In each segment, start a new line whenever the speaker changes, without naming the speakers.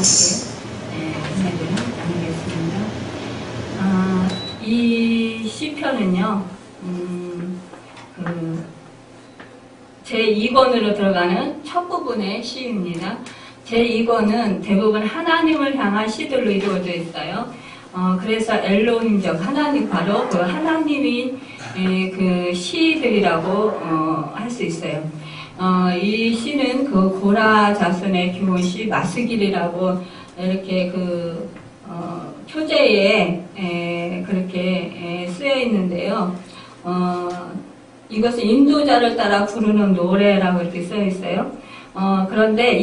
은혜를 나누겠습니다. 이 시편은요, 제2권으로 들어가는 첫 부분의 시입니다. 제2권은 대부분 하나님을 향한 시들로 이루어져 있어요. 그래서 엘로힘적 하나님, 바로 그 하나님이 그 시들이라고 할 수 있어요. 이 시는 그 고라 자손의 교훈시 마스길이라고 이렇게 그 표제에 그렇게 쓰여 있는데요. 이것은 인도자를 따라 부르는 노래라고 이렇게 써 있어요. 그런데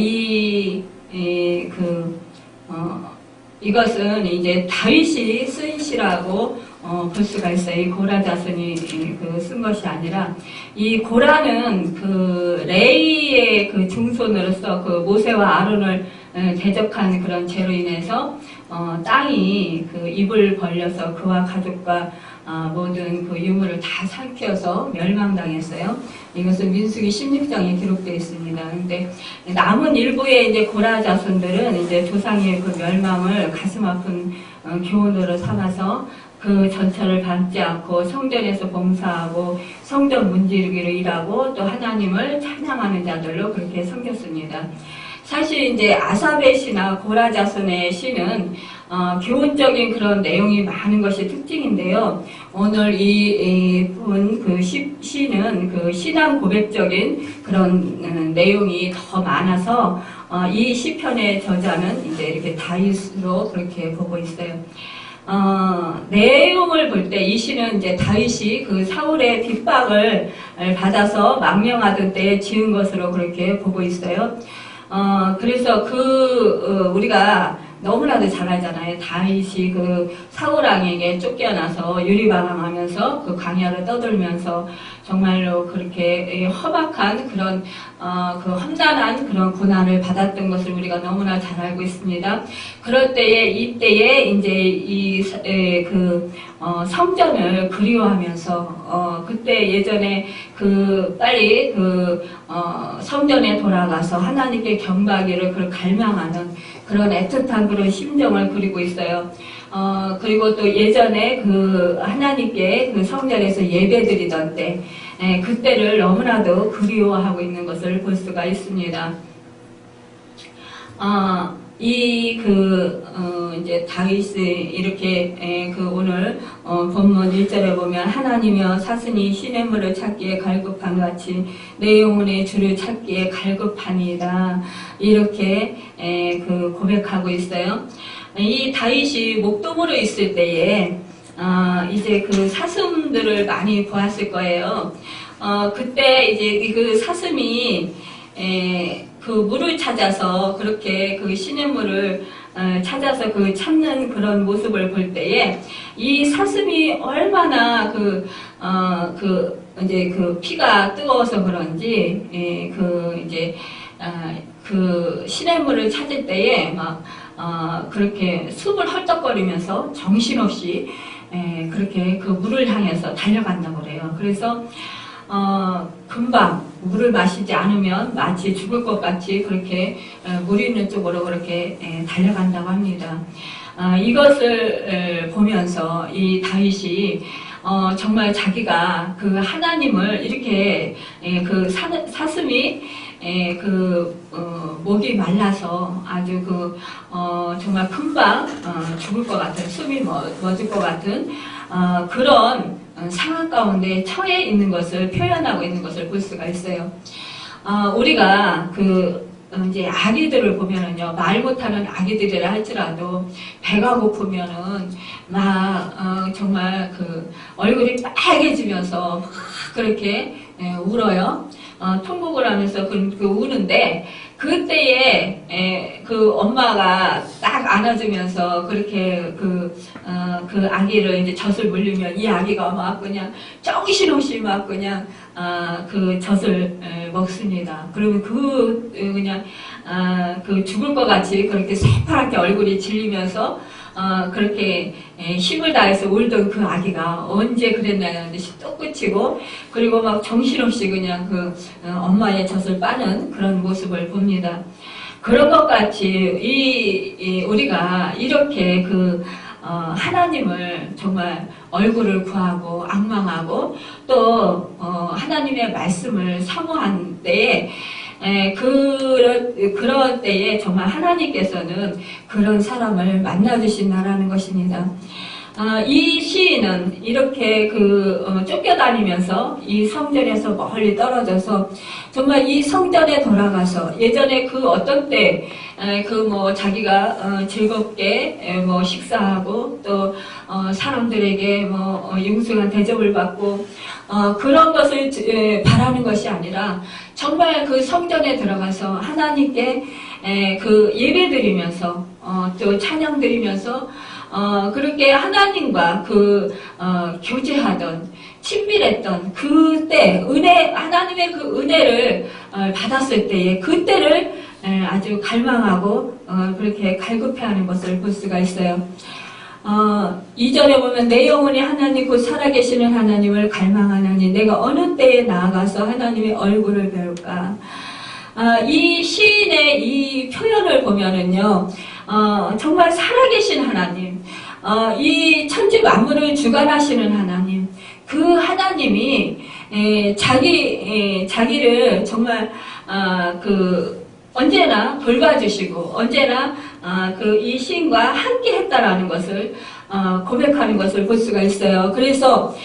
이것은 이제 다윗이 쓴 시라고 볼 수가 있어요. 이 고라 자손이 쓴 것이 아니라, 이 고라는 그 레이의 그 증손으로서 그 모세와 아론을 대적한 그런 죄로 인해서 땅이 그 입을 벌려서 그와 가족과 모든 그 유물을 다 삼켜서 멸망당했어요. 이것은 민수기 16장에 기록되어 있습니다. 근데 남은 일부의 이제 고라 자손들은 이제 조상의 그 멸망을 가슴 아픈 교훈으로 삼아서 그 전철을 밟지 않고 성전에서 봉사하고 성전 문지르기로 일하고 또 하나님을 찬양하는 자들로 그렇게 섬겼습니다. 사실 이제 아삽의 시나 고라 자손의 시는 교훈적인 그런 내용이 많은 것이 특징인데요. 오늘 그 시는 그 신앙 고백적인 그런 내용이 더 많아서 이 시편의 저자는 이제 이렇게 다윗으로 그렇게 보고 있어요. 내용을 볼 때 이 시는 이제 다윗이 그 사울의 핍박을 받아서 망명하던 때에 지은 것으로 그렇게 보고 있어요. 그래서 우리가 너무나도 잘 알잖아요. 다윗이 그 사울왕에게 쫓겨나서 유리방황하면서 그 광야를 떠돌면서 정말로 그렇게 험악한 그런 그 험난한 그런 고난을 받았던 것을 우리가 너무나 잘 알고 있습니다. 그럴 때에 이때에 이제 성전을 그리워하면서 그때 예전에 빨리 성전에 돌아가서 하나님께 경배하기를 그걸 갈망하는 그런 애틋한 그런 심정을 그리고 있어요. 그리고 또 예전에 하나님께 성전에서 예배드리던 때, 그때를 너무나도 그리워하고 있는 것을 볼 수가 있습니다. 이제 다윗이 이렇게 오늘 본문 1절에 보면 하나님이여 사슴이 시냇물을 찾기에 갈급한 같이 내 영혼의 주를 찾기에 갈급하니이다, 이렇게 고백하고 있어요. 이 다윗이 목동으로 있을 때에 이제 그 사슴들을 많이 보았을 거예요. 그때 이제 그 사슴이 그 물을 찾아서 그렇게 그 시냇물을 찾아서 찾는 그런 모습을 볼 때에 이 사슴이 얼마나 이제 피가 뜨거워서 그런지 그 시냇물을 찾을 때에 막 그렇게 숨을 헐떡거리면서 정신없이 그렇게 그 물을 향해서 달려간다고 그래요. 그래서 금방 물을 마시지 않으면 마치 죽을 것 같이 그렇게 물 있는 쪽으로 그렇게 달려간다고 합니다. 이것을 보면서 이 다윗이 정말 자기가 그 하나님을 이렇게 사슴이 목이 말라서 아주 정말 금방 죽을 것 같은, 숨이 멎을 것 같은 그런 상황 가운데 처해 있는 것을 표현하고 있는 것을 볼 수가 있어요. 우리가 이제 아기들을 보면은요, 말 못하는 아기들이라 할지라도 배가 고프면은 정말 얼굴이 빨개지면서 막 그렇게 울어요. 통곡을 하면서 우는데, 그때에 엄마가 딱 안아주면서 그렇게 그 아기를 이제 젖을 물리면 이 아기가 막 그냥 정신없이 막 그냥 그 젖을 먹습니다. 그러면 그냥 죽을 것 같이 그렇게 새파랗게 얼굴이 질리면서 그렇게 힘을 다해서 울던 그 아기가 언제 그랬냐는 듯이 또 끝이고, 그리고 막 정신없이 그냥 엄마의 젖을 빠는 그런 모습을 봅니다. 그런 것 같이 우리가 이렇게 하나님을 정말 얼굴을 구하고 악망하고 또 하나님의 말씀을 사모한 때에 그런 때에 정말 하나님께서는 그런 사람을 만나주신다라는 것입니다. 이 시인은 이렇게 쫓겨다니면서 이 성전에서 멀리 떨어져서 정말 이 성전에 돌아가서 예전에 어떤 때 자기가 즐겁게 식사하고 또 사람들에게 융숭한 대접을 받고 그런 것을 바라는 것이 아니라 정말 성전에 들어가서 하나님께 예배드리면서 또 찬양드리면서 그렇게 하나님과 교제하던 친밀했던 그때 하나님의 하나님의 받았을 때에 그때를 아주 갈망하고 그렇게 갈급해하는 것을 볼 수가 있어요. 2절에 보면 내 영혼이 하나님 곧 살아계시는 하나님을 갈망하나니 내가 어느 때에 나아가서 하나님의 얼굴을 배울까. 이 시인의 이 표현을 보면은요, 정말 살아계신 하나님, 이 천지 만물을 주관하시는 하나님, 그 하나님이 자기를 정말 언제나 돌봐주시고 언제나 이 시인과 함께 했다라는 것을 고백하는 것을 볼 수가 있어요. 그래서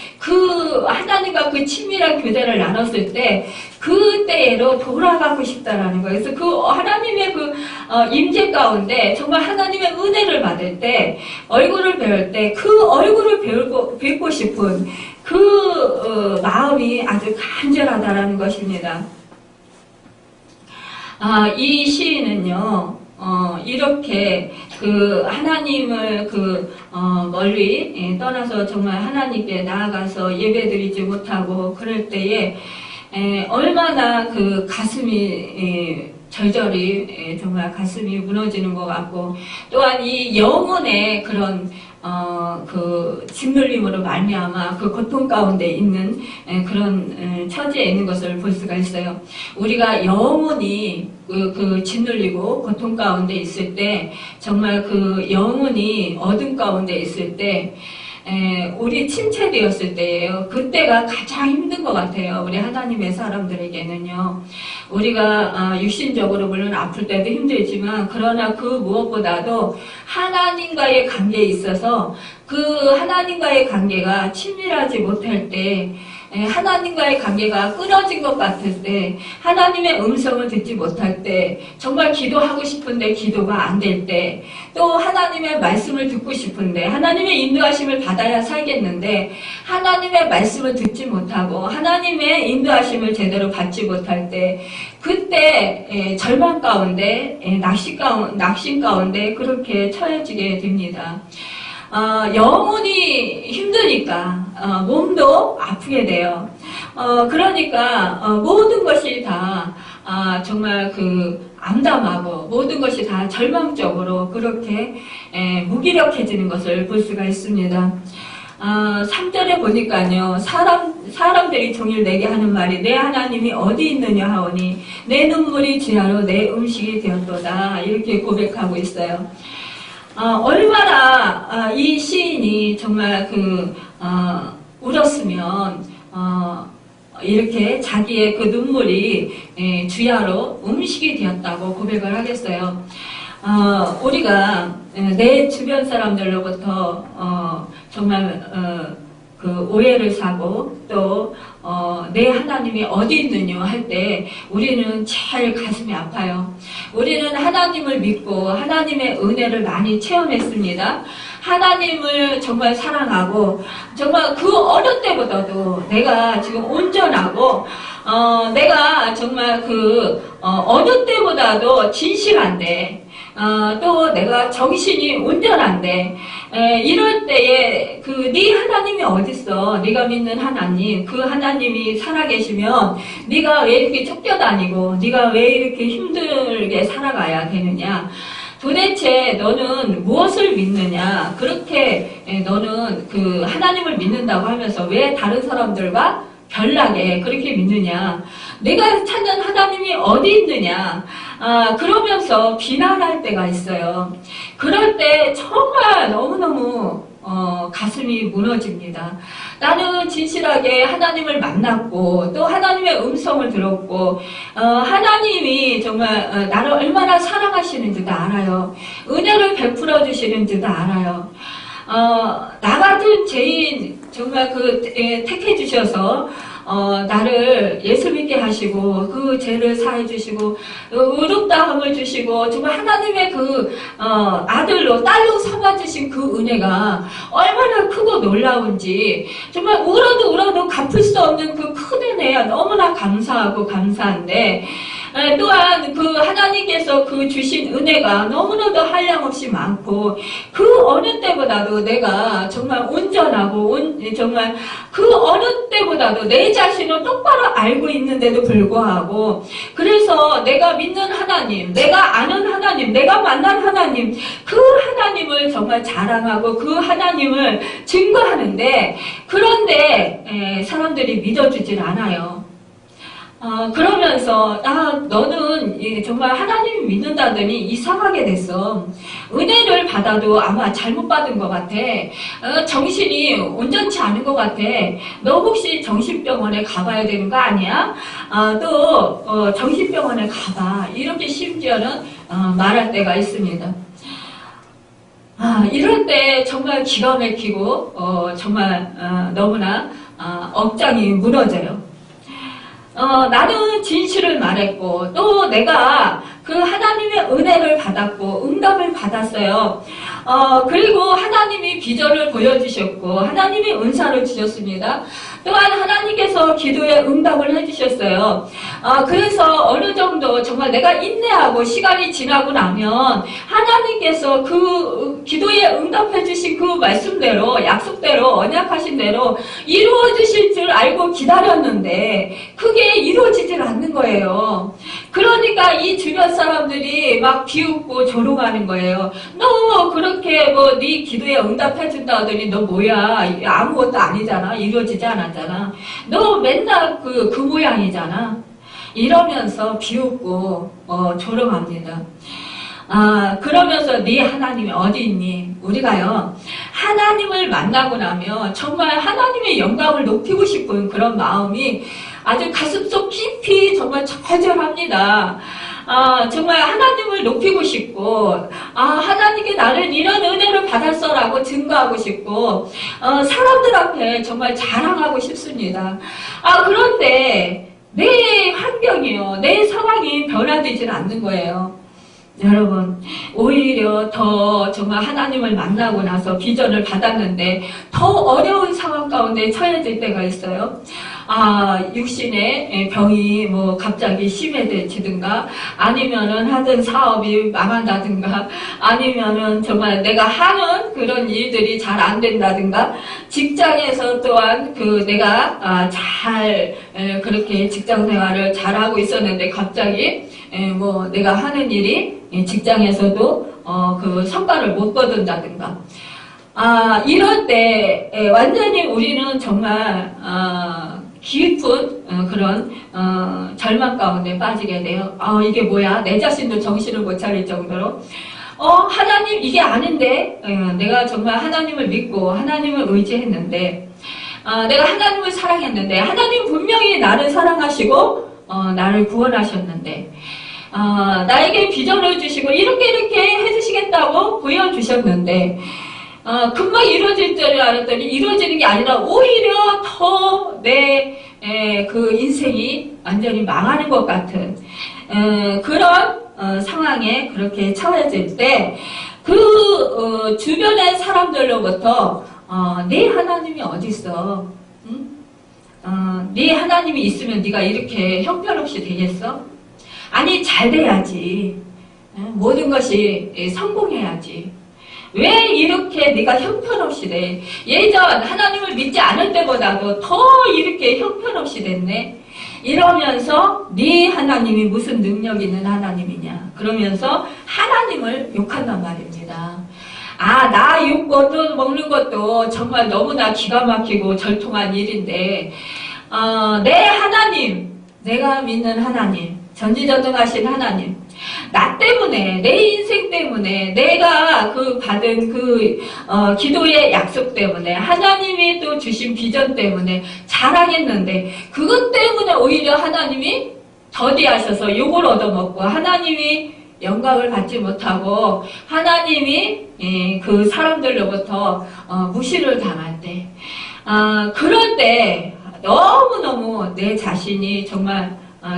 하나님과 친밀한 교제를 나눴을 때 그때로 돌아가고 싶다라는 거예요. 그래서 하나님의 임재 가운데 정말 하나님의 은혜를 받을 때 얼굴을 배울 때 얼굴을 뵙고 싶은 마음이 아주 간절하다라는 것입니다. 이 시인은요, 이렇게 하나님을 멀리 떠나서 정말 하나님께 나아가서 예배드리지 못하고 그럴 때에 얼마나 가슴이 절절히 정말 가슴이 무너지는 것 같고 또한 이 영혼의 그런 짓눌림으로 말미암아 고통 가운데 있는 그런 처지에 있는 것을 볼 수가 있어요. 우리가 영혼이 짓눌리고 고통 가운데 있을 때 정말 영혼이 어둠 가운데 있을 때 우리 침체되었을 때예요. 그때가 가장 힘든 것 같아요. 우리 하나님의 사람들에게는요. 우리가 육신적으로 물론 아플 때도 힘들지만 그러나 무엇보다도 하나님과의 관계에 있어서 하나님과의 관계가 친밀하지 못할 때 하나님과의 관계가 끊어진 것 같을 때 하나님의 음성을 듣지 못할 때 정말 기도하고 싶은데 기도가 안 될 때 또 하나님의 말씀을 듣고 싶은데 하나님의 인도하심을 받아야 살겠는데 하나님의 말씀을 듣지 못하고 하나님의 인도하심을 제대로 받지 못할 때 그때 절망 가운데 낙심 가운데 그렇게 처해지게 됩니다. 영혼이 힘드니까 몸도 아프게 돼요. 그러니까 모든 것이 다 정말 암담하고 모든 것이 다 절망적으로 그렇게 무기력해지는 것을 볼 수가 있습니다. 3절에 보니까요, 사람들이 종일 내게 하는 말이 내 하나님이 어디 있느냐 하오니 내 눈물이 지하로 내 음식이 되었도다 이렇게 고백하고 있어요. 얼마나 이 시인이 정말 울었으면 이렇게 자기의 눈물이 주야로 음식이 되었다고 고백을 하겠어요. 우리가 내 주변 사람들로부터 정말 오해를 사고 또 내 하나님이 어디 있느냐 할 때 우리는 제일 가슴이 아파요. 우리는 하나님을 믿고 하나님의 은혜를 많이 체험했습니다. 하나님을 정말 사랑하고 정말 어느 때보다도 내가 지금 온전하고 내가 정말 어느 때보다도 진실한데 또 내가 정신이 온전한데 이럴 때에 네 하나님이 어딨어? 네가 믿는 하나님, 그 하나님이 살아계시면 네가 왜 이렇게 쫓겨다니고 네가 왜 이렇게 힘들게 살아가야 되느냐? 도대체 너는 무엇을 믿느냐? 그렇게 너는 하나님을 믿는다고 하면서 왜 다른 사람들과 별나게 그렇게 믿느냐? 내가 찾는 하나님이 어디 있느냐? 그러면서 비난할 때가 있어요. 그럴 때 정말 너무너무 가슴이 무너집니다. 나는 진실하게 하나님을 만났고 또 하나님의 음성을 들었고 하나님이 정말 나를 얼마나 사랑하시는지도 알아요. 은혜를 베풀어 주시는지도 알아요. 나 같은 죄인 정말 택해 주셔서 나를 예수 믿게 하시고 그 죄를 사해 주시고 의롭다함을 주시고 정말 하나님의 아들로 딸로 삼아 주신 그 은혜가 얼마나 크고 놀라운지 정말 울어도 갚을 수 없는 그 큰 은혜야 너무나 감사하고 감사한데 또한 하나님께서 주신 은혜가 너무나도 한량없이 많고 그 어느 때보다도 내가 정말 온전하고 정말 그 어느 때보다도 내 자신을 똑바로 알고 있는데도 불구하고 그래서 내가 믿는 하나님, 내가 아는 하나님, 내가 만난 하나님 그 하나님을 정말 자랑하고 그 하나님을 증거하는데 그런데 사람들이 믿어주질 않아요. 그러면서 너는 정말 하나님을 믿는다더니 이상하게 됐어. 은혜를 받아도 아마 잘못 받은 것 같아. 정신이 온전치 않은 것 같아. 너 혹시 정신병원에 가봐야 되는 거 아니야? 또 정신병원에 가봐. 이렇게 심지어는 말할 때가 있습니다. 이럴 때 정말 기가 막히고 정말 너무나 억장이 무너져요. 나는 진실을 말했고 또 내가 그 하나님의 은혜를 받았고 응답을 받았어요. 그리고 하나님이 비전을 보여주셨고 하나님이 은사를 주셨습니다. 또한 하나님께서 기도에 응답을 해주셨어요. 그래서 어느 정도 정말 내가 인내하고 시간이 지나고 나면 하나님께서 그 기도에 응답해 주신 그 말씀대로 약속대로 언약하신 대로 이루어 주실 줄 알고 기다렸는데 그게 이루어지질 않는 거예요. 그러니까 이 주변 사람들이 막 비웃고 조롱하는 거예요. 너 그렇게 네 기도에 응답해 준다 하더니 너 뭐야 아무것도 아니잖아. 이루어지지 않았잖아. 너 맨날 그 모양이잖아. 이러면서 비웃고 조롱합니다. 그러면서 네 하나님이 어디 있니? 우리가요 하나님을 만나고 나면 정말 하나님의 영광을 높이고 싶은 그런 마음이 아주 가슴속 깊이 정말 절절합니다. 정말 하나님을 높이고 싶고 하나님께 나를 이런 은혜를 받았어라고 증거하고 싶고 사람들 앞에 정말 자랑하고 싶습니다. 그런데 내 환경이요 내 상황이 변화되질 않는 거예요. 여러분 오히려 더 정말 하나님을 만나고 나서 비전을 받았는데 더 어려운 상황 가운데 처해질 때가 있어요. 육신의 병이 갑자기 심해지든가 아니면은 하던 사업이 망한다든가 아니면은 정말 내가 하는 그런 일들이 잘 안 된다든가 직장에서 또한 내가 잘 그렇게 직장 생활을 잘하고 있었는데 갑자기 내가 하는 일이 직장에서도 성과를 못 거둔다든가 이럴 때 완전히 우리는 정말 깊은 그런 절망 가운데 빠지게 돼요. 이게 뭐야? 내 자신도 정신을 못 차릴 정도로 하나님 이게 아닌데 내가 정말 하나님을 믿고 하나님을 의지했는데 내가 하나님을 사랑했는데 하나님 분명히 나를 사랑하시고 나를 구원하셨는데 나에게 비전을 주시고 이렇게 해주시겠다고 보여주셨는데 금방 이루어질 줄 알았더니 이루어지는 게 아니라 오히려 더 내 인생이 완전히 망하는 것 같은 그런 상황에 그렇게 처해질 때 주변의 사람들로부터 네 하나님이 어디 있어? 응? 네 하나님이 있으면 네가 이렇게 형편없이 되겠어? 아니 잘 돼야지. 모든 것이 성공해야지. 왜 이렇게 네가 형편없이 돼? 예전 하나님을 믿지 않을 때보다도 더 이렇게 형편없이 됐네? 이러면서 네 하나님이 무슨 능력 있는 하나님이냐? 그러면서 하나님을 욕한단 말입니다. 나 먹는 것도 정말 너무나 기가 막히고 절통한 일인데 내 하나님, 내가 믿는 하나님, 전지전능하신 하나님, 나 때문에, 내 인생 때문에, 내가 받은 기도의 약속 때문에, 하나님이 또 주신 비전 때문에 자랑했는데, 그것 때문에 오히려 하나님이 더디하셔서 욕을 얻어먹고, 하나님이 영광을 받지 못하고, 하나님이 그 사람들로부터 무시를 당할 때, 그럴 때 너무너무 내 자신이 정말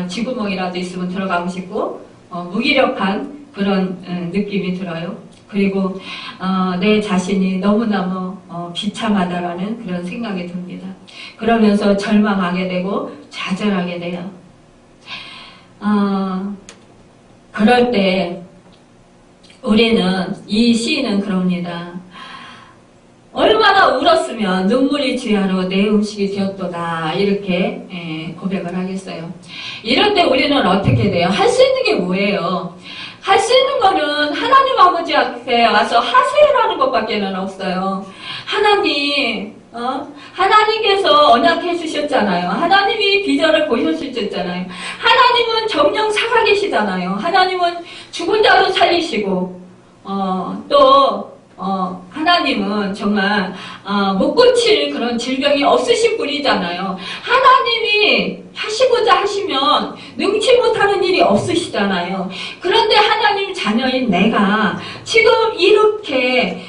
쥐구멍이라도 있으면 들어가고 싶고, 무기력한 그런 느낌이 들어요. 그리고 내 자신이 너무너무 비참하다라는 그런 생각이 듭니다. 그러면서 절망하게 되고 좌절하게 돼요. 그럴 때 우리는, 이 시인은 그럽니다. 얼마나 울었으면 눈물이 주야로 내 음식이 되었도다, 이렇게 고백을 하겠어요. 이럴 때 우리는 어떻게 돼요? 할 수 있는 게 뭐예요? 할 수 있는 거는 하나님 아버지 앞에 와서 하세요라는 것밖에는 없어요. 하나님, 하나님께서 언약해 주셨잖아요. 하나님이 비전을 보여주셨잖아요. 하나님은 정령 살아계시잖아요. 하나님은 죽은 자도 살리시고, 하나님은 정말 못 고칠 그런 질병이 없으신 분이잖아요. 하나님이 하시고자 하시면 능치 못하는 일이 없으시잖아요. 그런데 하나님 자녀인 내가 지금 이렇게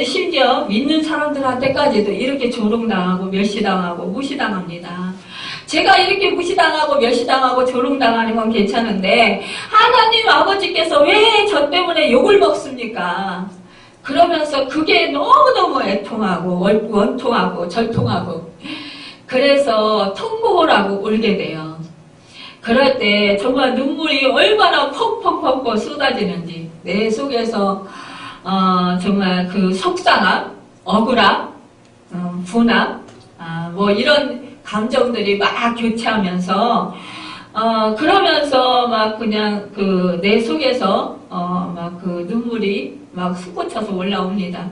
심지어 믿는 사람들한테까지도 이렇게 조롱당하고 멸시당하고 무시당합니다. 제가 이렇게 무시당하고 멸시당하고 조롱당하는 건 괜찮은데, 하나님 아버지께서 왜 저 때문에 욕을 먹습니까? 그러면서 그게 너무너무 애통하고 원통하고 절통하고, 그래서 통곡을 하고 울게 돼요. 그럴 때 정말 눈물이 얼마나 펑펑펑펑 쏟아지는지, 내 속에서 정말 그 속상함, 억울함, 분함, 이런 감정들이 막 교체하면서, 그러면서 막 그냥 내 속에서, 눈물이 막 솟구쳐서 올라옵니다.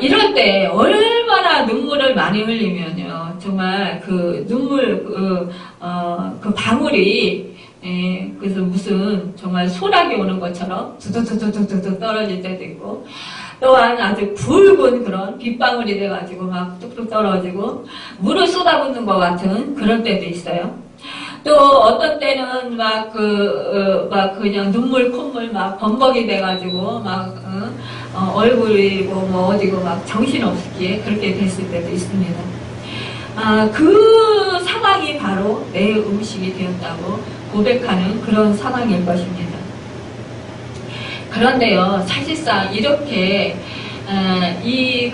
이럴 때 얼마나 눈물을 많이 흘리면요. 정말 눈물, 방울이, 그래서 무슨 정말 소나기 오는 것처럼 두두두두두두 떨어질 때도 있고, 또한 아주 굵은 그런 빗방울이 돼가지고 막 뚝뚝 떨어지고 물을 쏟아붓는 것 같은 그런 때도 있어요. 또 어떤 때는 그냥 눈물 콧물 막 범벅이 돼가지고 얼굴이고 어디고 막 정신없게 그렇게 됐을 때도 있습니다. 그 상황이 바로 내 음식이 되었다고 고백하는 그런 상황일 것입니다. 그런데요, 사실상 이렇게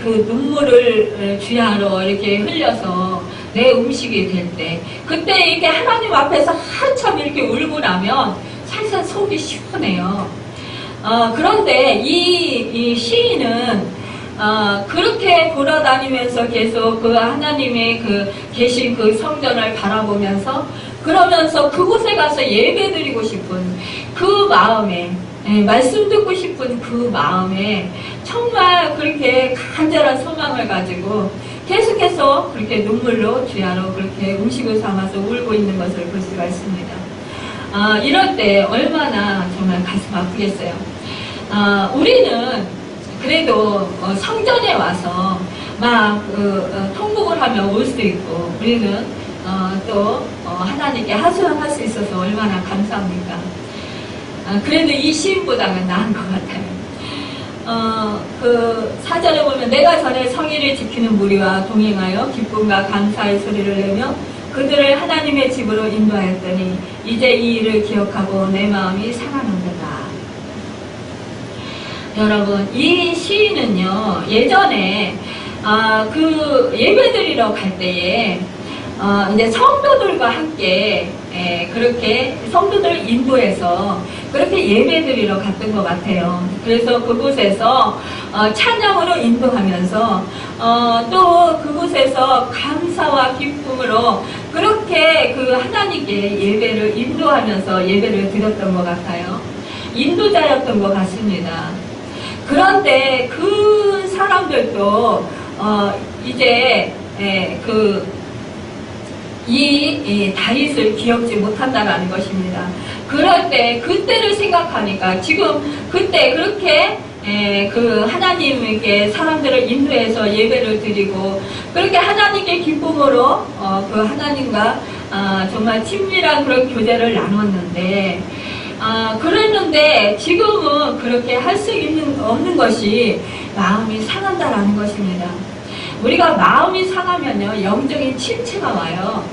눈물을 주야로 이렇게 흘려서 내 음식이 될 때, 그때 이렇게 하나님 앞에서 한참 이렇게 울고 나면 사실상 속이 시원해요. 그런데 이 시인은 그렇게 돌아다니면서 계속 하나님의 계신 성전을 바라보면서, 그러면서 그곳에 가서 예배드리고 싶은 그 마음에, 말씀 듣고 싶은 그 마음에 정말 그렇게 간절한 소망을 가지고 계속해서 그렇게 눈물로 주야로 그렇게 음식을 삼아서 울고 있는 것을 볼 수가 있습니다. 이럴 때 얼마나 정말 가슴 아프겠어요. 우리는 그래도 성전에 와서 통곡을 하며 울 수 있고, 우리는 또 하나님께 하소연할 수 있어서 얼마나 감사합니까? 그래도 이 시인보다는 나은 것 같아요. 4절에 보면, 내가 전에 성의를 지키는 무리와 동행하여 기쁨과 감사의 소리를 내며 그들을 하나님의 집으로 인도하였더니 이제 이 일을 기억하고 내 마음이 상하는구나. 여러분, 이 시인은요, 예전에 예배드리러 갈 때에 이제 성도들과 함께 그렇게 성도들 인도해서 그렇게 예배드리러 갔던 것 같아요. 그래서 그곳에서 찬양으로 인도하면서 또 그곳에서 감사와 기쁨으로 그렇게 하나님께 예배를 인도하면서 예배를 드렸던 것 같아요. 인도자였던 것 같습니다. 그런데 그 사람들도 이제 이 다윗을 기억지 못한다라는 것입니다. 그럴 때 그때를 생각하니까 지금 그때 그렇게 그 하나님께 사람들을 인도해서 예배를 드리고 그렇게 하나님께 기쁨으로 그 하나님과 정말 친밀한 그런 교제를 나눴는데 그랬는데 지금은 그렇게 할 수 없는 것이 마음이 상한다라는 것입니다. 우리가 마음이 상하면요 영적인 침체가 와요.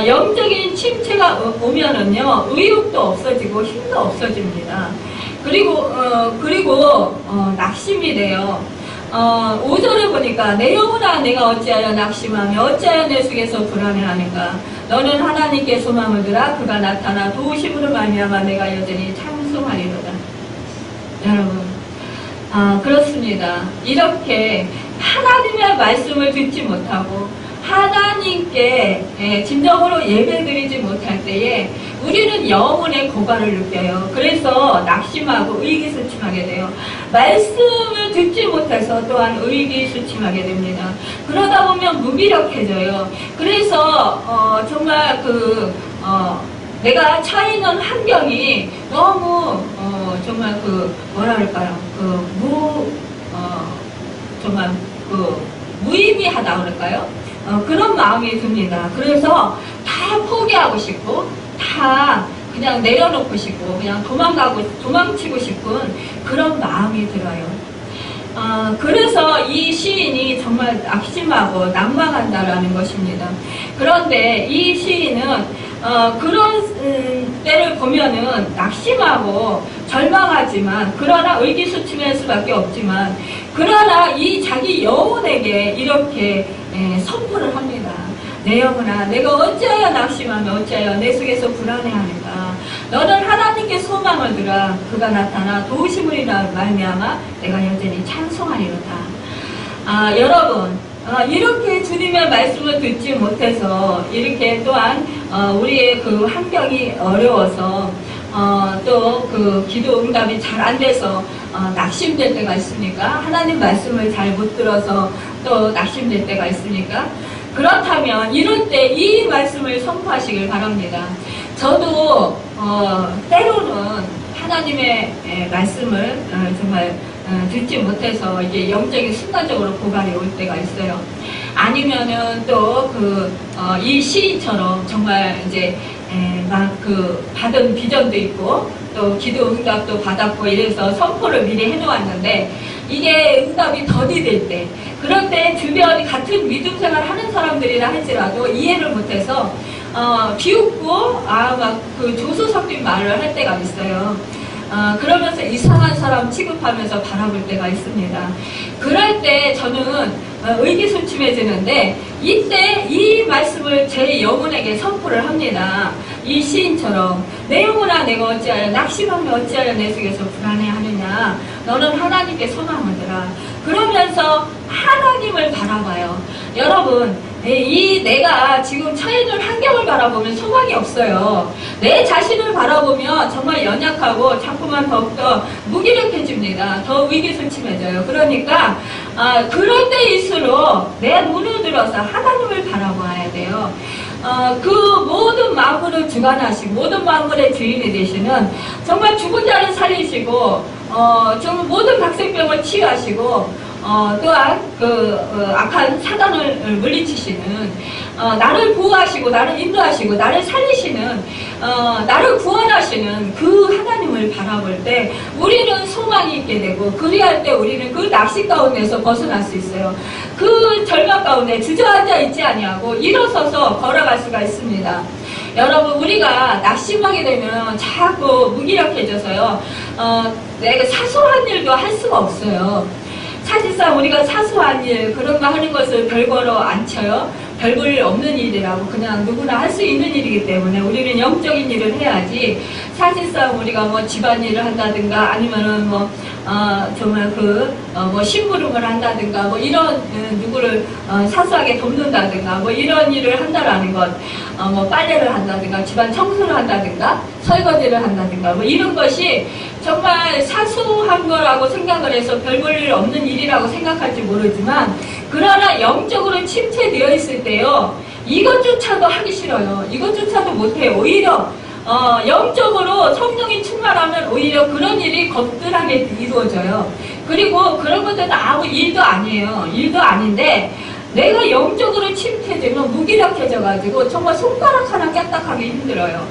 영적인 침체가 오면은요 의욕도 없어지고 힘도 없어집니다. 그리고 낙심이 돼요. 5절에 보니까 내 영혼아 내가 어찌하여 낙심하며 어찌하여 내 속에서 불안해하는가. 너는 하나님께 소망을 두라. 그가 나타나 도우심으로 말미암아 내가 여전히 찬송하리로다. 여러분 그렇습니다. 이렇게 하나님의 말씀을 듣지 못하고 하나님께 진정으로 예배드리지 못할 때에 우리는 영혼의 고갈을 느껴요. 그래서 낙심하고 의기소침하게 돼요. 말씀을 듣지 못해서 또한 의기소침하게 됩니다. 그러다 보면 무기력해져요. 그래서 정말 내가 처해 있는 환경이 너무 정말 뭐랄까요? 정말 무의미하다 그럴까요? 그런 마음이 듭니다. 그래서 다 포기하고 싶고 다 그냥 내려놓고 싶고 그냥 도망치고 싶은 그런 마음이 들어요. 그래서 이 시인이 정말 낙심하고 난망한다라는 것입니다. 그런데 이 시인은 그런 때를 보면은 낙심하고 절망하지만 그러나 의기소침할 수밖에 없지만 그러나 이 자기 영혼에게 이렇게 선포를 합니다. 내 영혼아 내가 어찌하여 낙심하며 어찌하여 내 속에서 불안해하는가. 너는 하나님께 소망을 두라. 그가 나타나 도우심으로 말미암아 내가 여전히 찬송하리로다. 여러분 이렇게 주님의 말씀을 듣지 못해서 이렇게 또한 우리의 그 환경이 어려워서 또 그 기도 응답이 잘 안 돼서 낙심될 때가 있습니까? 하나님 말씀을 잘 못 들어서 또 낙심될 때가 있습니까? 그렇다면 이럴 때 이 말씀을 선포하시길 바랍니다. 저도 때로는 하나님의 말씀을 정말 듣지 못해서 이제 영적인 순간적으로 고갈이 올 때가 있어요. 아니면은 또 이 시인처럼 정말 이제 막 받은 비전도 있고 또 기도 응답도 받았고 이래서 선포를 미리 해놓았는데 이게 응답이 더디될 때 그럴 때 주변이 같은 믿음 생활 하는 사람들이라 할지라도 이해를 못해서 비웃고 막 조소 섞인 말을 할 때가 있어요. 그러면서 이상한 사람 취급하면서 바라볼 때가 있습니다. 그럴 때 저는 의기소침해지는데 이때 이 말씀을 제 영혼에게 선포를 합니다. 이 시인처럼 내 영혼아 내가 어찌하여 낙심하며 어찌하여 내 속에서 불안해하느냐. 너는 하나님께 소망을 두라. 그러면서 하나님을 바라봐요. 여러분 내가 지금 처해 있는 환경을 바라보면 소망이 없어요. 내 자신을 바라보면 정말 연약하고 자꾸만 더욱더 무기력해집니다. 더 위기소침해져요. 그러니까 그럴 때일수록 내 눈을 들어서 하나님을 바라봐야 돼요. 그 모든 만물을 주관하시고 모든 만물의 주인이 되시는 정말 죽은 자를 살리시고 정말 모든 각색병을 치유하시고 또한 악한 사단을 물리치시는 나를 보호하시고 나를 인도하시고 나를 살리시는 나를 구원하시는 그 하나님을 바라볼 때 우리는 소망이 있게 되고 그리할 때 우리는 그 낙심 가운데서 벗어날 수 있어요. 그 절망 가운데 주저앉아 있지 아니하고 일어서서 걸어갈 수가 있습니다. 여러분 우리가 낙심하게 되면 자꾸 무기력해져서요 내가 사소한 일도 할 수가 없어요. 사실상 우리가 사소한 일 그런 거 하는 것을 별거로 안 쳐요. 별볼 일 없는 일이라고 그냥 누구나 할 수 있는 일이기 때문에 우리는 영적인 일을 해야지 사실상 우리가 뭐 집안일을 한다든가 아니면은 정말 심부름을 한다든가 이런 누구를 사소하게 돕는다든가 이런 일을 한다라는 것 빨래를 한다든가 집안 청소를 한다든가 설거지를 한다든가 이런 것이 정말 사소한 거라고 일이라고 생각을 해서 별 볼 일 없는 일이라고 생각할지 모르지만, 그러나 영적으로 침체되어 있을 때요, 이것조차도 하기 싫어요. 이것조차도 못해요. 오히려 영적으로 성령이 충만하면 오히려 그런 일이 거뜬하게 이루어져요. 그리고 그런 것들은 아무 일도 아니에요. 일도 아닌데 내가 영적으로 침체되면 무기력해져가지고 정말 손가락 하나 까딱하기 힘들어요.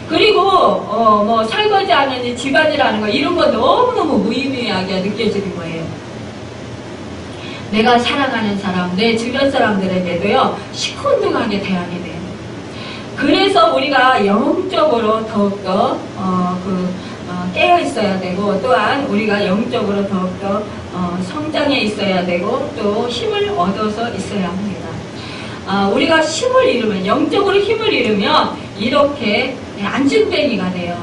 그리고 뭐 설거지하는 이 집안이라는 거 이런 거 너무너무 무의미하게 느껴지는 거예요. 내가 사랑하는 사람, 내 주변 사람들에게도요 시큰둥하게 대하게 돼요. 그래서 우리가 영적으로 더욱더 깨어 있어야 되고, 또한 우리가 영적으로 더욱더 성장해 있어야 되고, 또 힘을 얻어서 있어야 합니다. 우리가 힘을 잃으면, 영적으로 힘을 잃으면 이렇게 안진뱅이가 돼요.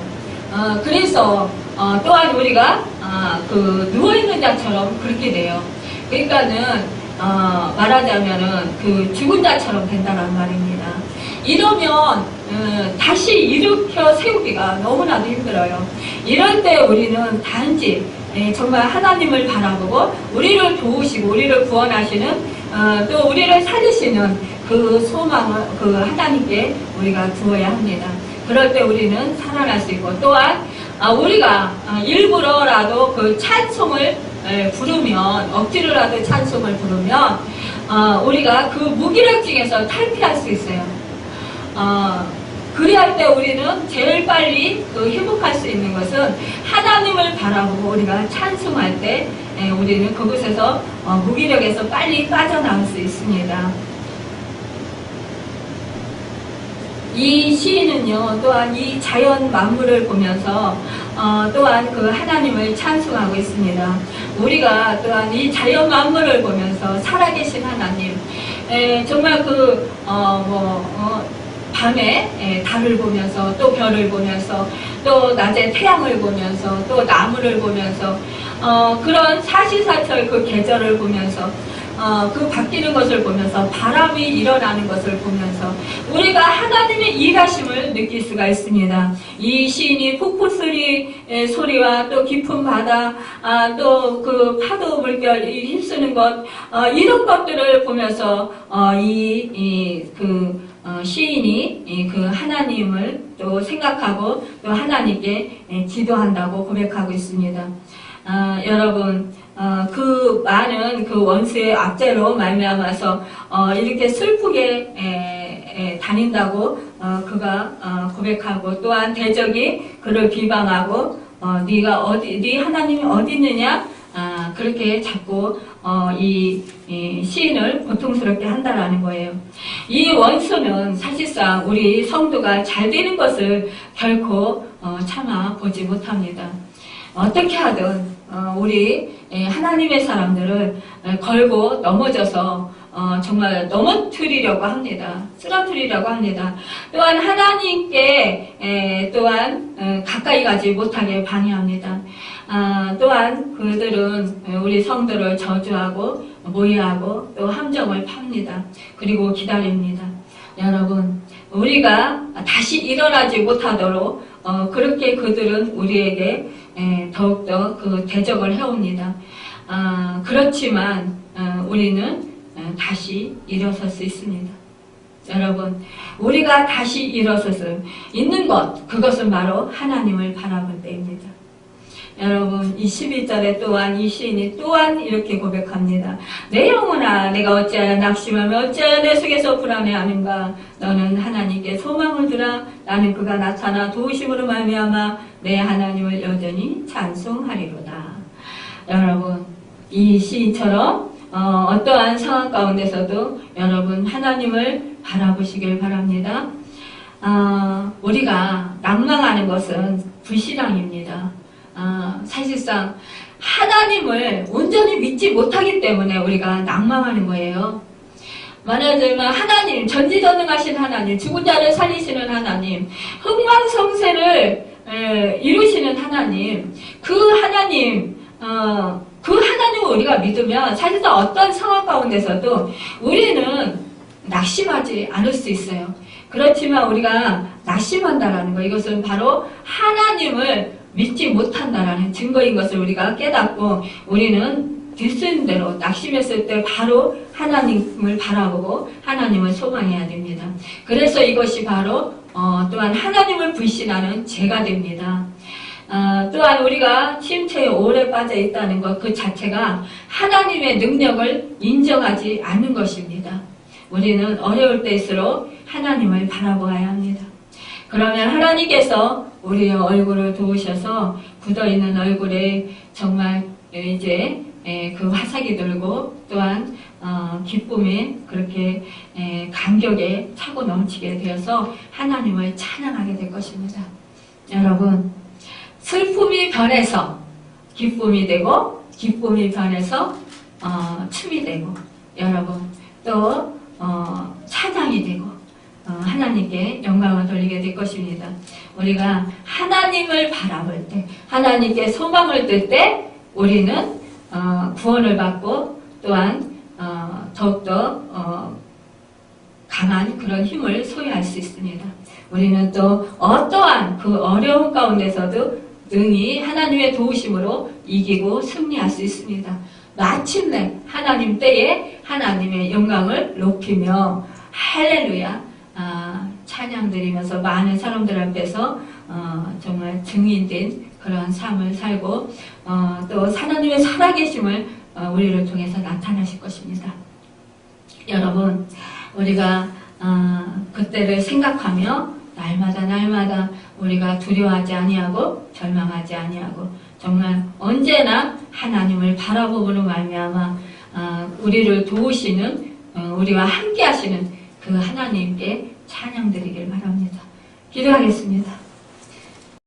그래서 또한 우리가 누워있는 자처럼 그렇게 돼요. 그러니까는 말하자면은 그 죽은 자처럼 된다는 말입니다. 이러면 다시 일으켜 세우기가 너무나도 힘들어요. 이럴 때 우리는 단지 정말 하나님을 바라보고 우리를 도우시고 우리를 구원하시는 또 우리를 살리시는 그 소망을 그 하나님께 우리가 두어야 합니다. 그럴 때 우리는 살아날 수 있고, 또한 우리가 일부러라도 그 찬송을 부르면, 억지로라도 찬송을 부르면 우리가 그 무기력증에서 탈피할 수 있어요. 그리할 때 우리는 제일 빨리 회복할 수 있는 것은 하나님을 바라보고 우리가 찬송할 때 우리는 그곳에서 무기력에서 빨리 빠져나올 수 있습니다. 이 시인은요, 또한 이 자연 만물을 보면서 또한 그 하나님을 찬송하고 있습니다. 우리가 또한 이 자연 만물을 보면서 살아계신 하나님, 정말 밤에 달을 보면서, 또 별을 보면서, 또 낮에 태양을 보면서, 또 나무를 보면서, 그런 사시사철 그 계절을 보면서, 그 바뀌는 것을 보면서, 바람이 일어나는 것을 보면서 우리가 하나님의 일하심을 느낄 수가 있습니다. 이 시인이 폭포 소리와 또 깊은 바다, 또 그 파도 물결 휩쓰는 것, 이런 것들을 보면서 시인이 그 하나님을 또 생각하고 또 하나님께 기도한다고 고백하고 있습니다. 여러분, 그 많은 그 원수의 압제로 말미암아서 이렇게 슬프게 다닌다고 그가 고백하고, 또한 대적이 그를 비방하고 네 하나님이 어디 있느냐, 그렇게 자꾸 이 시인을 고통스럽게 한다라는 거예요. 이 원수는 사실상 우리 성도가 잘 되는 것을 결코 참아 보지 못합니다. 어떻게 하든 우리 하나님의 사람들을 걸고 넘어져서 정말 넘어뜨리려고 합니다. 쓰러뜨리려고 합니다. 또한 하나님께 또한 가까이 가지 못하게 방해합니다. 또한 그들은 우리 성도를 저주하고 모의하고 또 함정을 팝니다. 그리고 기다립니다. 여러분, 우리가 다시 일어나지 못하도록 그렇게 그들은 우리에게 더욱더 그 대적을 해옵니다. 그렇지만 우리는 다시 일어설 수 있습니다. 여러분, 우리가 다시 일어서서 있는 것, 그것은 바로 하나님을 바라볼 때입니다. 여러분, 이 11절에 또한 이 시인이 또한 이렇게 고백합니다. 내 영혼아, 내가 어찌하여 낙심하며 어찌하여 내 속에서 불안해하는가. 너는 하나님께 소망을 두라. 나는 그가 나타나 도우심으로 말미암아 내 하나님을 여전히 찬송하리로다. 여러분, 이 시인처럼 어떠한 상황 가운데서도 여러분 하나님을 바라보시길 바랍니다. 우리가 낭망하는 것은 불신앙입니다. 사실상 하나님을 온전히 믿지 못하기 때문에 우리가 낭망하는 거예요. 말하자면 하나님, 전지전능하신 하나님, 죽은 자를 살리시는 하나님, 흥망성쇠를 이루시는 하나님, 그 하나님을 우리가 믿으면 사실상 어떤 상황 가운데서도 우리는 낙심하지 않을 수 있어요. 그렇지만 우리가 낙심한다라는 거, 이것은 바로 하나님을 믿지 못한다라는 증거인 것을 우리가 깨닫고 우리는 들쓴 대로 낙심했을 때 바로 하나님을 바라보고 하나님을 소망해야 됩니다. 그래서 이것이 바로 또한 하나님을 불신하는 죄가 됩니다. 또한 우리가 침체에 오래 빠져 있다는 것 그 자체가 하나님의 능력을 인정하지 않는 것입니다. 우리는 어려울 때일수록 하나님을 바라보아야 합니다. 그러면 하나님께서 우리의 얼굴을 도우셔서 굳어있는 얼굴에 정말 이제 그 화살이 들고 또한 기쁨에 그렇게 감격에 차고 넘치게 되어서 하나님을 찬양하게 될 것입니다. 여러분, 슬픔이 변해서 기쁨이 되고 기쁨이 변해서 춤이 되고 여러분 또 찬양이 되고 하나님께 영광을 돌리게 될 것입니다. 우리가 하나님을 바라볼 때 하나님께 소망을 들 때 우리는 구원을 받고 또한 더욱더 강한 그런 힘을 소유할 수 있습니다. 우리는 또 어떠한 그 어려움 가운데서도 능히 하나님의 도우심으로 이기고 승리할 수 있습니다. 마침내 하나님 때에 하나님의 영광을 높이며 할렐루야 찬양 드리면서 많은 사람들 앞에서 정말 증인된 그러한 삶을 살고 또 하나님의 살아계심을 우리를 통해서 나타나실 것입니다. 여러분, 우리가 그때를 생각하며 날마다 우리가 두려워하지 아니하고 절망하지 아니하고 정말 언제나 하나님을 바라보므로 말미암아 우리를 도우시는 우리와 함께 하시는 그 하나님께 찬양드리길 바랍니다. 기도하겠습니다.